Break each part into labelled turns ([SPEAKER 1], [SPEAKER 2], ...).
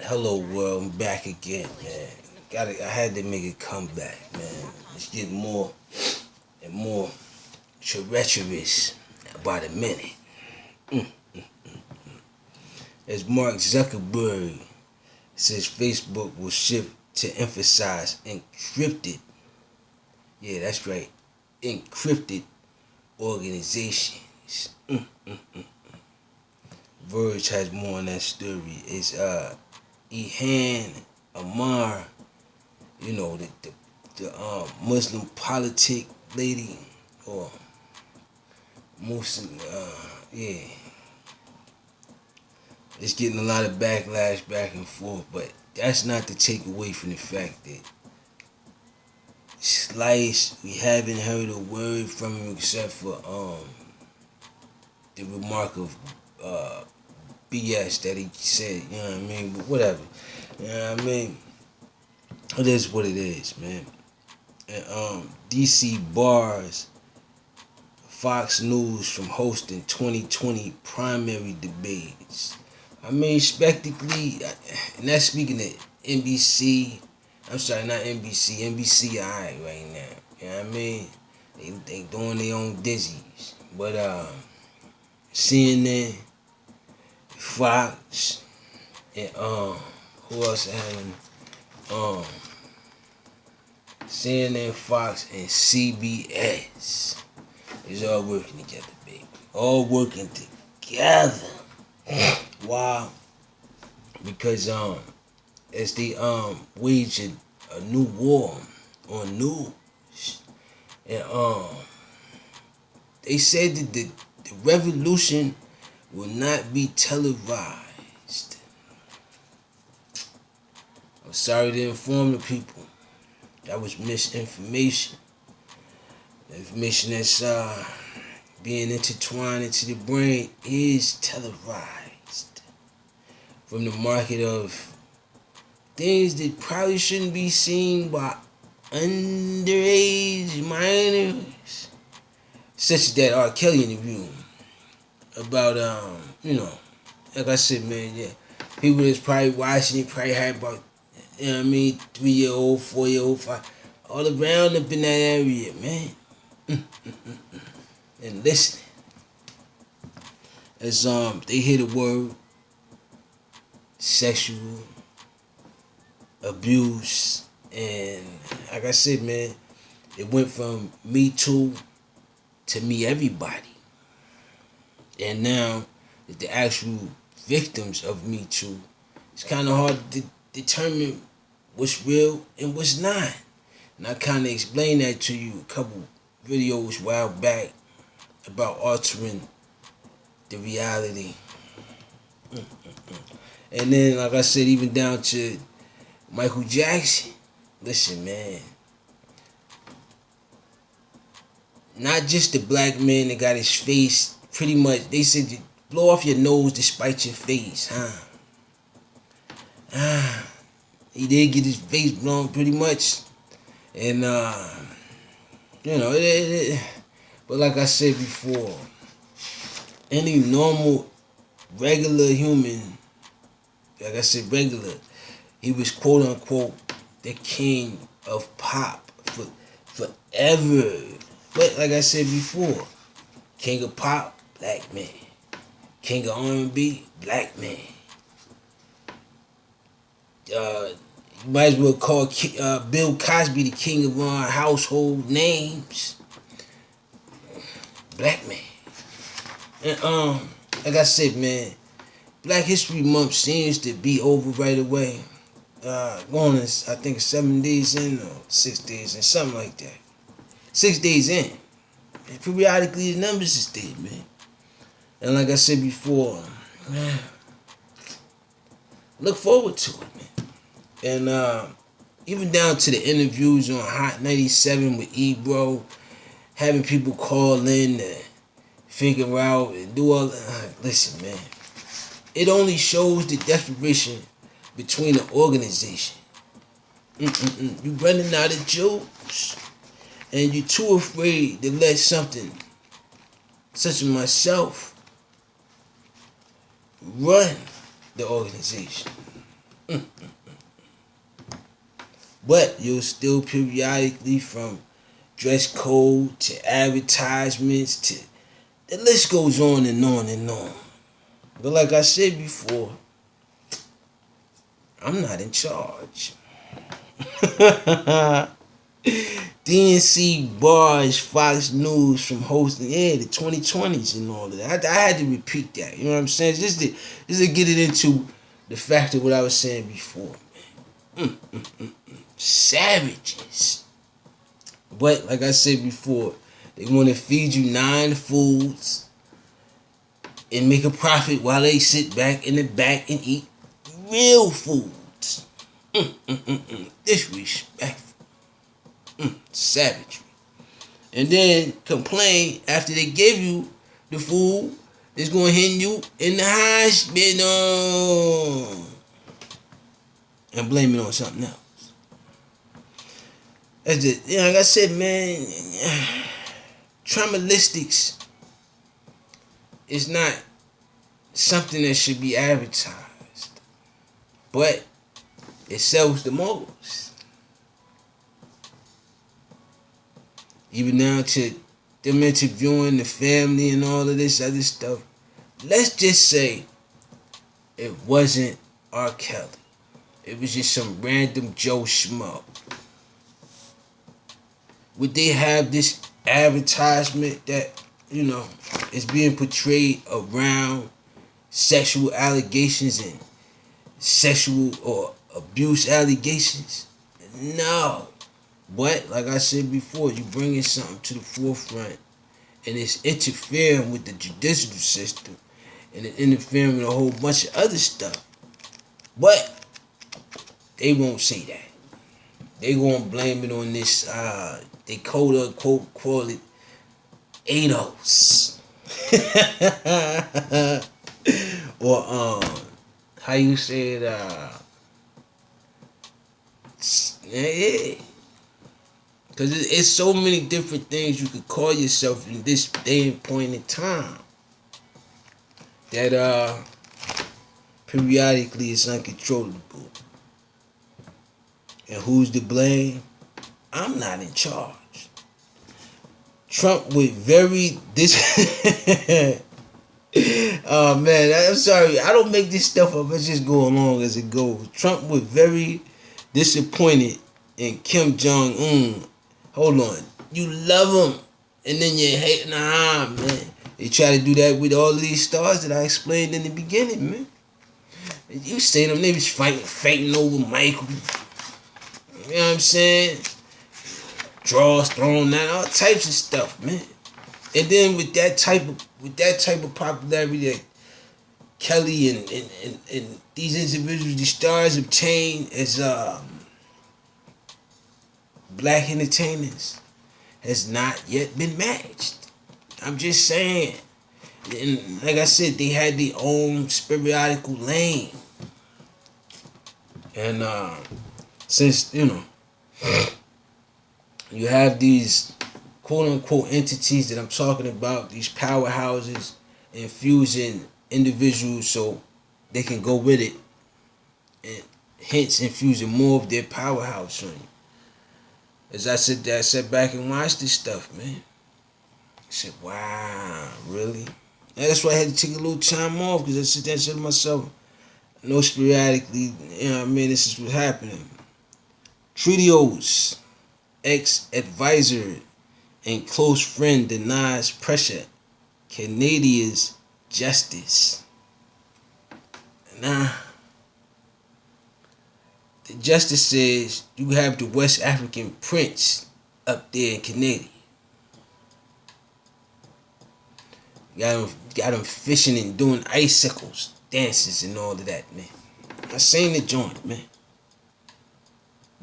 [SPEAKER 1] Hello world, I'm back again, man. I had to make a comeback, man. It's getting more and more treacherous by the minute. As Mark Zuckerberg says, Facebook will shift to emphasize encrypted, yeah, that's right, encrypted organizations. Verge has more on that story. It's Ilhan Omar, you know, the Muslim politic lady, or Muslim, yeah. It's getting a lot of backlash back and forth, but that's not to take away from the fact that Slice, we haven't heard a word from him except for the remark of BS that he said, you know what I mean? But whatever. You know what I mean? It is what it is, man. And DC bars Fox News from hosting 2020 primary debates. I mean, spectacularly, and that's speaking of NBC. I'm sorry, not NBC. NBC, alright right now. You know what I mean? They doing their own dizzies. But CNN, Fox, and who else having CNN, Fox, and CBS is all working together, baby. All working together. Why? Because as they wage a new war on news, and they said that the revolution will not be televised. I'm sorry to inform the people. That was misinformation. The information that's being intertwined into the brain is televised from the market of things that probably shouldn't be seen by underage minors, such as that R. Kelly interview about like I said, man, yeah, people that's probably watching it probably had about, you know what I mean, 3-year-old, 4-year-old, 5, all around up in that area, man. And listening. As they hear the word sexual abuse, and like I said, man, it went from Me Too to Me Everybody. And now the actual victims of Me Too, it's kind of hard to determine what's real and what's not. And I kind of explained that to you a couple videos a while back about altering the reality. And then, like I said, even down to Michael Jackson. Listen, man. Not just the black man that got his face pretty much, they said, blow off your nose to spite your face, huh? He did get his face blown pretty much. And, but like I said before, any normal, regular human, like I said, regular, he was quote unquote the king of pop forever. But like I said before, king of pop, black man. King of R&B, black man. You might as well call Bill Cosby the king of our household names. Black man. And like I said, man, Black History Month seems to be over right away. Going, I think 7 days in or 6 days in, something like that. 6 days in. And periodically the numbers is there, man. And like I said before, man, look forward to it, man. And even down to the interviews on Hot 97 with Ebro, having people call in to figure out and do all that. Listen, man, it only shows the desperation between the organization. You running out of jokes, and you're too afraid to let something such as myself run the organization. But you'll still periodically, from dress code to advertisements to the list goes on and on and on. But like I said before, I'm not in charge. DNC bars Fox News from hosting, the 2020s and all of that. I had to repeat that. You know what I'm saying? Just to get it into the fact of what I was saying before. Savages. But like I said before, they want to feed you 9 foods and make a profit while they sit back in the back and eat real foods. Disrespectful. Savagery. And then complain after they give you the food, it's going to hit you in the hospital. And blame it on something else. That's just, like I said, man, traumalistics is not something that should be advertised. But it sells the most. Even down to them interviewing the family and all of this other stuff. Let's just say it wasn't R. Kelly. It was just some random Joe Schmo. Would they have this advertisement that, is being portrayed around sexual allegations and sexual or abuse allegations? No. But, like I said before, you bringing something to the forefront and it's interfering with the judicial system and it's interfering with a whole bunch of other stuff. But they won't say that. They gonna blame it on this, they quote unquote call it ADOS. Or, how you say it, yeah. Because it's so many different things you could call yourself in this day and point in time that periodically it's uncontrollable. And who's to blame? I'm not in charge. Trump with very oh man, I'm sorry. I don't make this stuff up. I just go along as it goes. Trump was very disappointed in Kim Jong-un. Hold on. You love him and then you hate, man. They try to do that with all of these stars that I explained in the beginning, man. You seen them, they was fighting over Michael. You know what I'm saying? Draws thrown out, all types of stuff, man. And then with that type of popularity that Kelly and these individuals, these stars obtain as black entertainers has not yet been matched. I'm just saying. And like I said, they had their own periodical lane. And since, you have these quote-unquote entities that I'm talking about, these powerhouses infusing individuals so they can go with it, and hence infusing more of their powerhouse on you. As I sat back and watched this stuff, man. I said, wow, really? And that's why I had to take a little time off, because I sit there and said to myself, I know sporadically, this is what's happening. Trudeau's ex-advisor and close friend denies pressure Canadia's justice. Nah. The justice says you have the West African prince up there in Canada. Got him fishing and doing icicles, dances and all of that, man. I seen the joint, man.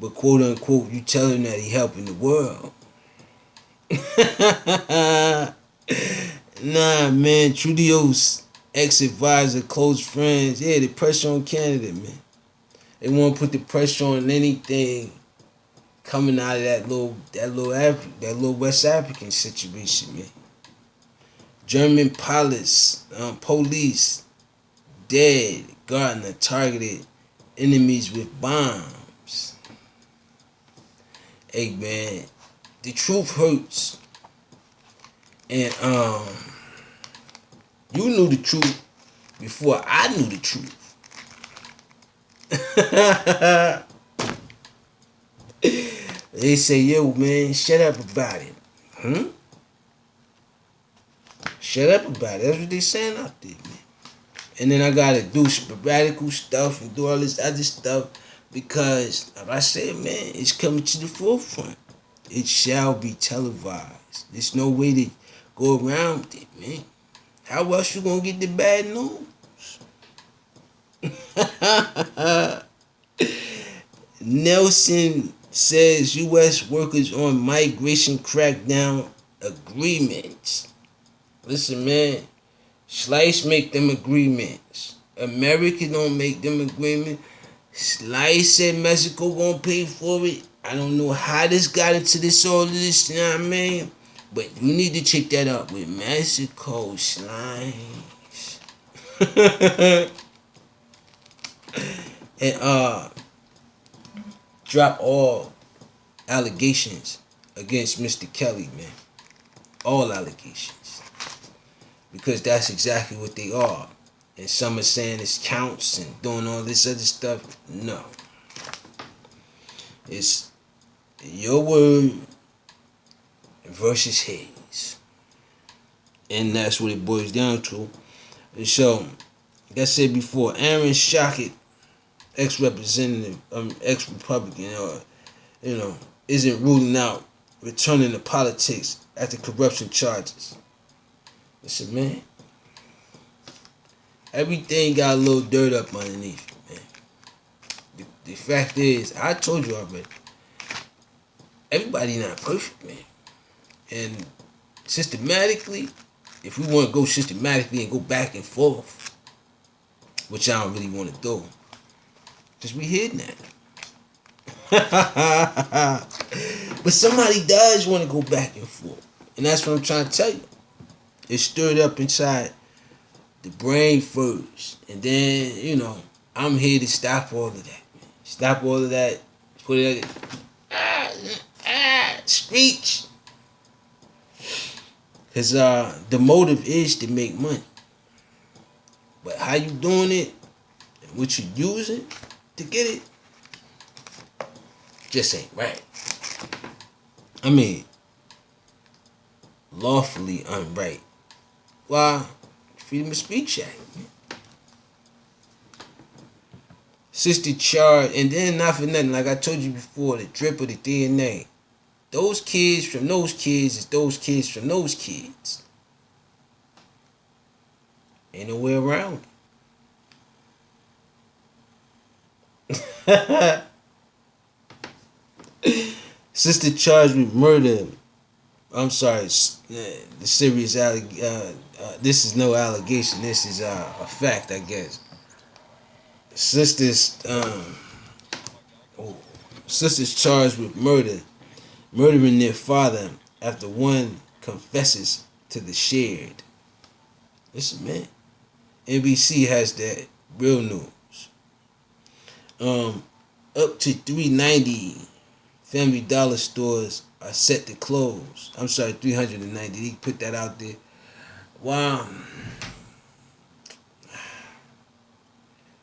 [SPEAKER 1] But quote unquote, you tell him that he helping the world. Nah, man. Trudeau's ex-advisor, close friends, the pressure on Canada, man. They want to put the pressure on anything coming out of that little West African situation, man. German police dead. Gardner targeted enemies with bombs. Hey man, the truth hurts. And you knew the truth before I knew the truth. They say, yo man, shut up about it. Shut up about it. That's what they saying out there, man. And then I gotta do sporadical stuff and do all this other stuff because, like I said, man, it's coming to the forefront. It shall be televised. There's no way to go around it, man. How else you gonna get the bad news? Nelson says U.S. workers on migration crackdown agreements. Listen, man. Slice make them agreements. America don't make them agreements. Slice said Mexico gonna pay for it. I don't know how this got into all of this, you know what I mean? But you need to check that out with Mexico, Slice. And drop all allegations against Mr. Kelly, man. All allegations. Because that's exactly what they are. And some are saying it's counts and doing all this other stuff. No. It's your word versus his. And that's what it boils down to. And so, like I said before, Aaron Schocket, ex-representative, ex-Republican, isn't ruling out returning to politics after corruption charges. Listen, man. Everything got a little dirt up underneath it, man. The fact is, I told you already, everybody not perfect, man. And systematically, if we want to go systematically and go back and forth, which I don't really want to do, because we here now. But somebody does want to go back and forth. And that's what I'm trying to tell you. It's stirred up inside the brain first. And then, I'm here to stop all of that, man. Stop all of that. Put it screech. Because the motive is to make money. But how you doing it and what you using to get it just ain't right. I mean, lawfully unright. Why? Freedom of Speech Act. Sister charged, and then not for nothing, like I told you before, the drip of the DNA. Those kids from those kids is those kids from those kids. Ain't no way around it. Sister charged with murder. I'm sorry, the serious this is no allegation. This is a fact, I guess. Sisters charged with murdering their father after one confesses to the shared. Listen, man. NBC has that real news. Up to 390 Family Dollar stores are set to close. I'm sorry, 390. He put that out there. Wow.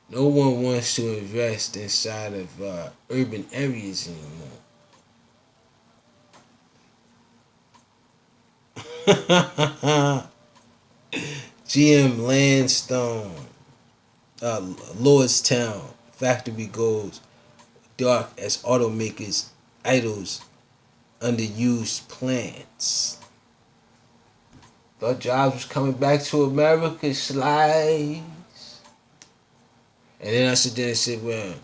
[SPEAKER 1] No one wants to invest inside of urban areas anymore. GM Landstone, Lordstown factory goes dark as automakers idles underused plants. Thought jobs was coming back to America, Slice. And then I sit there and said, well,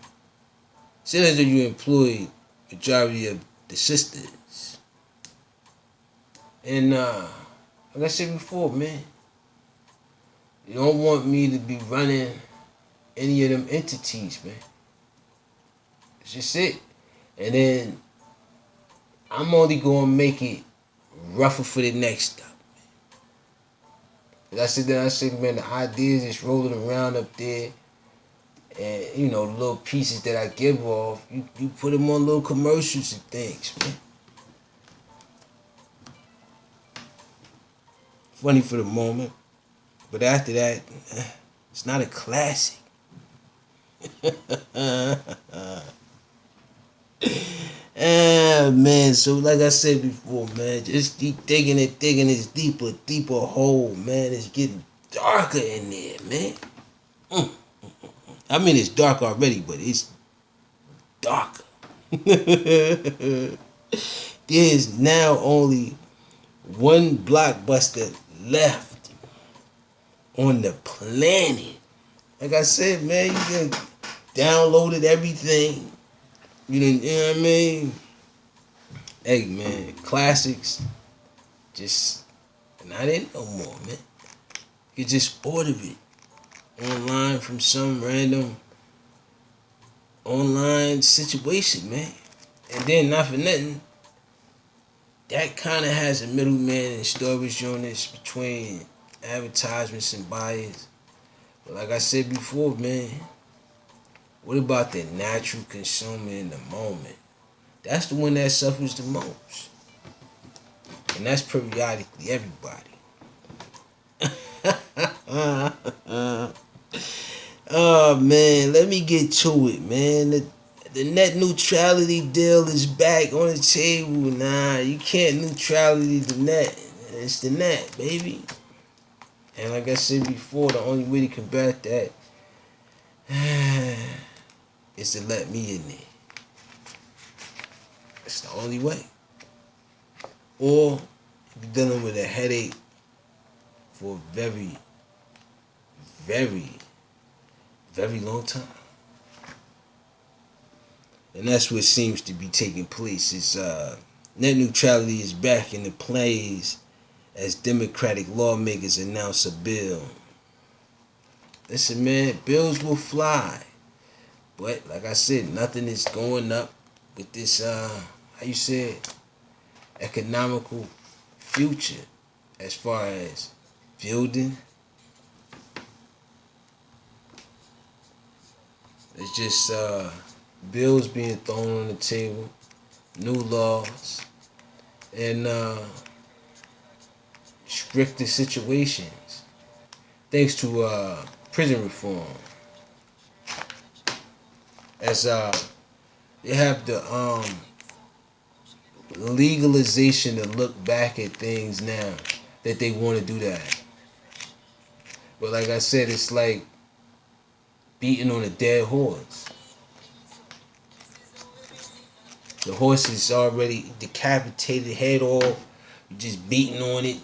[SPEAKER 1] say as though you employ majority of the sisters. And like I said before, man, you don't want me to be running any of them entities, man. That's just it. And then I'm only gonna make it rougher for the next step. I said, man, the ideas is rolling around up there. And you know, little pieces that I give off, you put them on little commercials and things, man. Funny for the moment, but after that, it's not a classic. Man, so like I said before, man, just keep digging this deeper hole, man. It's getting darker in there, man. I mean, it's dark already, but it's darker. There's now only one blockbuster left on the planet. Like I said, man, you done downloaded everything. You know what I mean? Hey, man, classics just not in no more, man. You just order it online from some random online situation, man. And then, not for nothing, that kind of has a middleman and storage units between advertisements and buyers. But like I said before, man, what about the natural consumer in the moment? That's the one that suffers the most. And that's periodically everybody. Oh, man, let me get to it, man. The net neutrality deal is back on the table. Nah, you can't neutrality the net. It's the net, baby. And like I said before, the only way to combat that is to let me in there. It's the only way. Or if you're dealing with a headache for a very, very, very long time. And that's what seems to be taking place. Is net neutrality is back in the plays as Democratic lawmakers announce a bill. Listen, man, bills will fly. But like I said, nothing is going up with this, how you say it, economical future as far as building. It's just bills being thrown on the table, new laws, and stricter situations. Thanks to prison reform. As they have the legalization to look back at things now that they want to do that. But like I said, it's like beating on a dead horse. The horse is already decapitated, head off. You're just beating on it.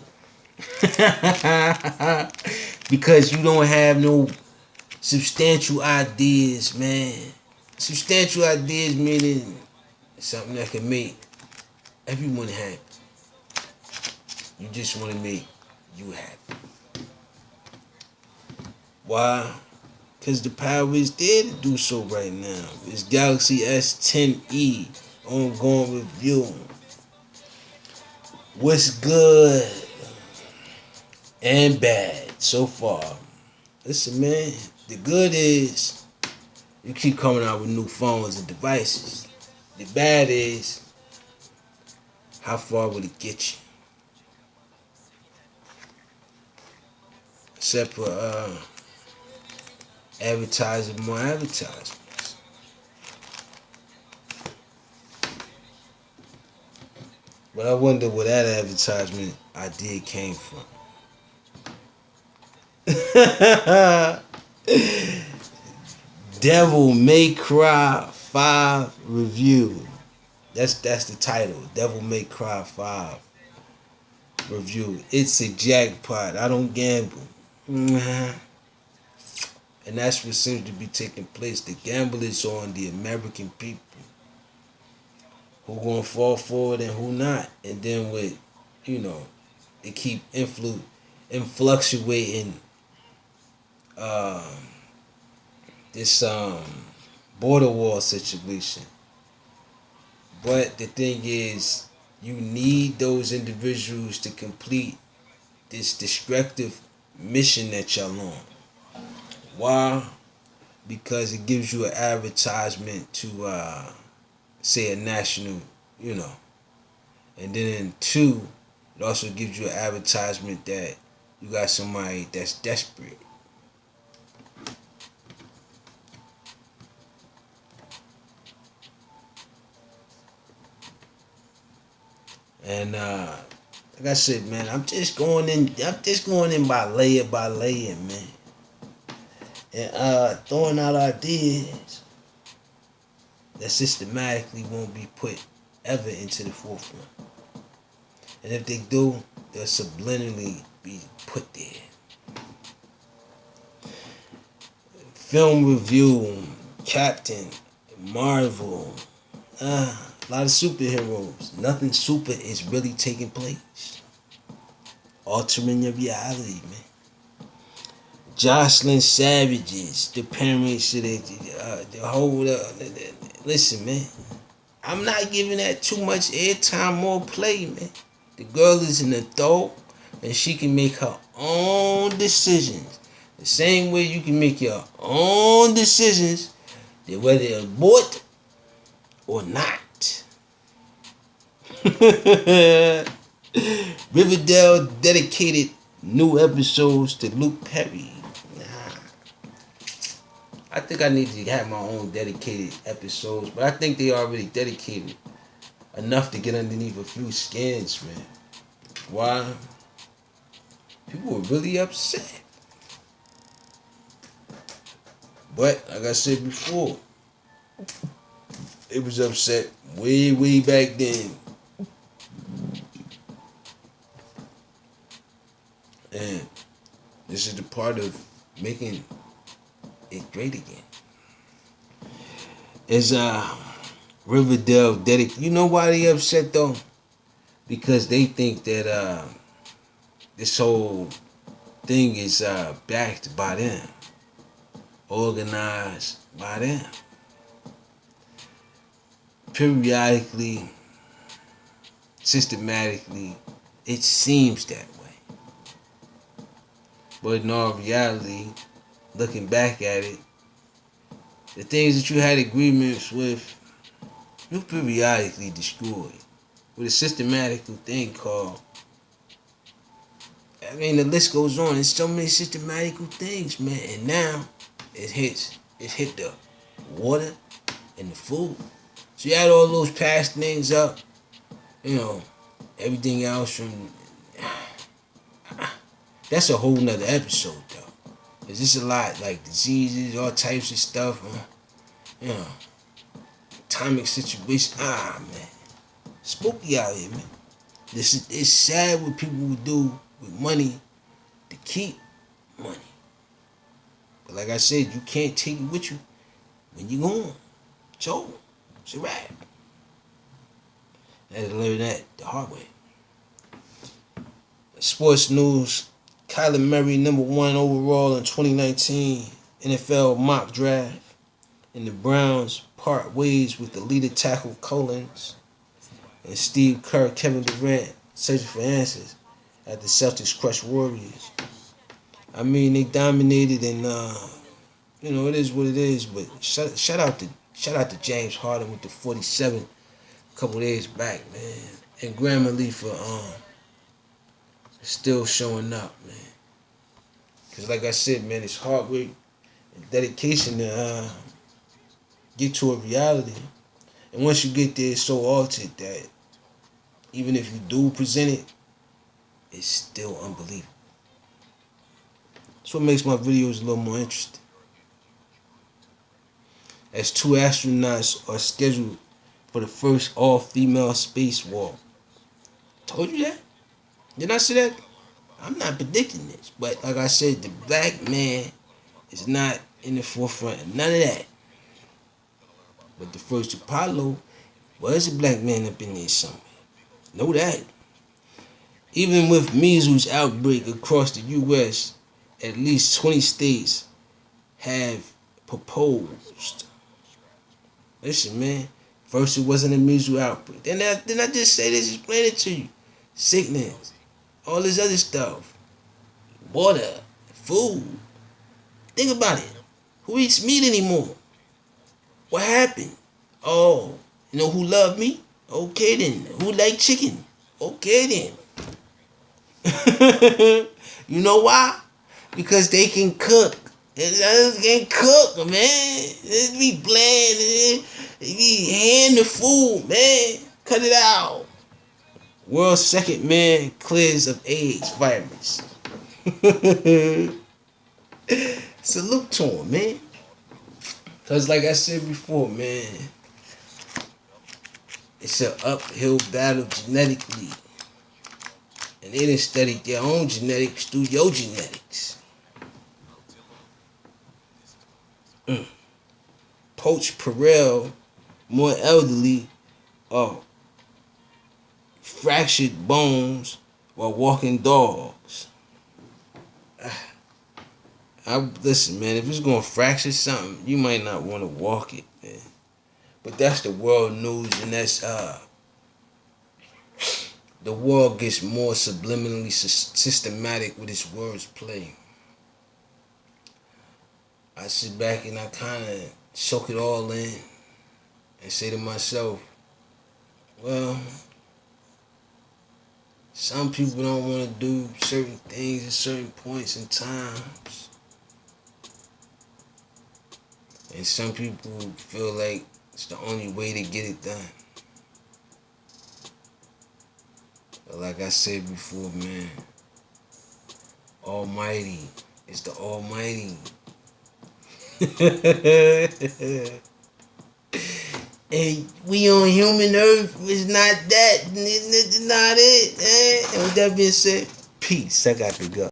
[SPEAKER 1] Because you don't have no substantial ideas, man. Substantial ideas meaning something that can make everyone happy. You just want to make you happy. Why? Because the power is there to do so right now. It's Galaxy S10e ongoing review. What's good and bad so far? Listen, man, the good is you keep coming out with new phones and devices. The bad is, how far will it get you? Except for advertising more advertisements. But I wonder where that advertisement idea came from. Devil May Cry 5 review. That's the title. Devil May Cry 5 review. It's a jackpot. I don't gamble. And that's what seems to be taking place. The gamble is on the American people. Who gonna fall for it and who not. And then with, they keep influctuating this border war situation. But the thing is, you need those individuals to complete this destructive mission that y'all on. Why? because it gives you an advertisement to say a national, you know. And then in two, it also gives you an advertisement that you got somebody that's desperate. And like I said, man, I'm just going in by layer, man. And throwing out ideas that systematically won't be put ever into the forefront. And if they do, they'll subliminally be put there. Film review, Captain Marvel, a lot of superheroes. Nothing super is really taking place. Altering your reality, man. Jocelyn Savages, the parents of the whole. Listen, man. I'm not giving that too much airtime or play, man. The girl is an adult and she can make her own decisions. The same way you can make your own decisions that whether abort or not. Riverdale dedicated new episodes to Luke Perry. I think I need to have my own dedicated episodes, but I think they already dedicated enough to get underneath a few skins, man. Why? People were really upset. But, like I said before, it was upset way back then. And this is the part of making it great again. Is Riverdale dedicated. You know why they upset though? Because they think that this whole thing is backed by them, organized by them. Periodically, systematically, it seems that way. But in all reality, looking back at it, the things that you had agreements with, you periodically destroyed with a systematical thing called, I mean, the list goes on. There's so many systematical things, man. And now it hit the water and the food. So you add all those past things up, you know, everything else from, that's a whole nother episode though. There's just a lot, like diseases, all types of stuff, you know, atomic situation. Man. Spooky out here, man. It's sad what people will do with money to keep money. But like I said, you can't take it with you when you're gone. So, it's a wrap. I had to learn that the hard way. Sports news. Kyler Murray, #1 overall in 2019 NFL mock draft. And the Browns part ways with the leader tackle Collins. And Steve Kerr, Kevin Durant searching for answers at the Celtics crushed Warriors. I mean, they dominated, and you know it is what it is. But shout out to James Harden with the 47 a couple days back, man. And Grammarly for still showing up, man. Cause like I said, man, it's hard work and dedication to get to a reality. And once you get there, it's so altered that even if you do present it, it's still unbelievable. That's what makes my videos a little more interesting. As 2 astronauts are scheduled for the first all-female spacewalk. Told you that? Didn't I say that? I'm not predicting this, but like I said, the black man is not in the forefront of none of that. But the first Apollo was a black man up in there somewhere. Know that. Even with measles outbreak across the U.S., at least 20 states have proposed. Listen, man. First, it wasn't a measles outbreak. Then I just say this, explain it to you. Sickness, all this other stuff, water, food. Think about it. Who eats meat anymore? What happened? Oh, you know who loved me? Okay then. Who like chicken? Okay then. You know why? Because they can cook. They can cook, man. It be bland. It be hand the food, man. Cut it out. World's second man clears of AIDS virus. Salute to him, man. Cause like I said before, man, it's an uphill battle genetically. And they done studied their own genetics through your genetics. Poach Perel, more elderly, fractured bones while walking dogs. Listen, man, if it's gonna fracture something, you might not want to walk it, man. But that's the world news, and that's the world gets more subliminally systematic with its words play. I sit back and I kind of soak it all in and say to myself, well, some people don't want to do certain things at certain points in times. And some people feel like it's the only way to get it done. But like I said before, man, Almighty is the Almighty. And we on human earth is not that. It's not it. And with that being said, peace. I got to go.